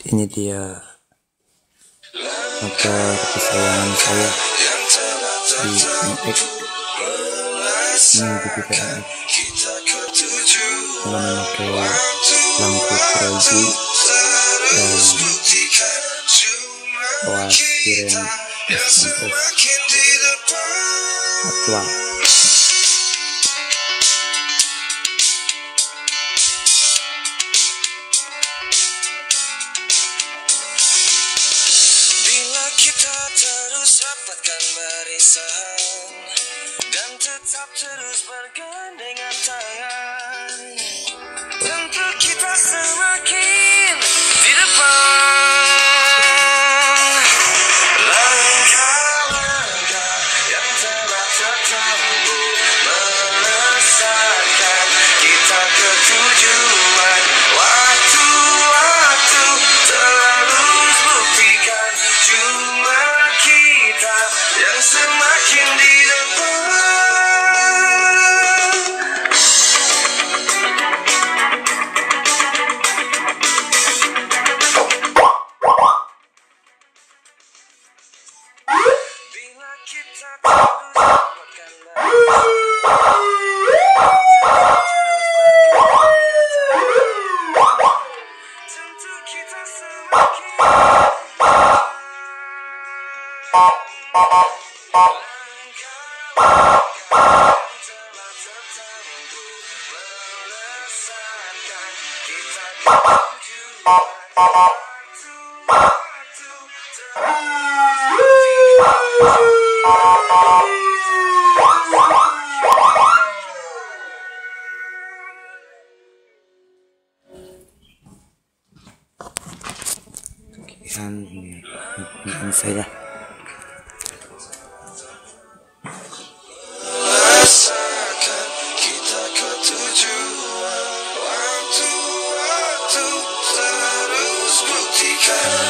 Ini dia motor kesayangan saya di MX. Ini Jupiter MX dengan memakai lampu proji dan power steering Aqua. Kita terus rapatkan barisan dan tetap terus bergandengan tangan, tentu kita semakin di depan. Langkah-langkah yang telah tertempuh melesatkan kita ke tujuan. Waktu-waktu terus buktikan jumlah kita yang semakin di depan. Bila kita terus rapatkan tentu kita semakin Sekian ini saya. Rasakan kita ke tujuan. Waktu-waktu terus buktikan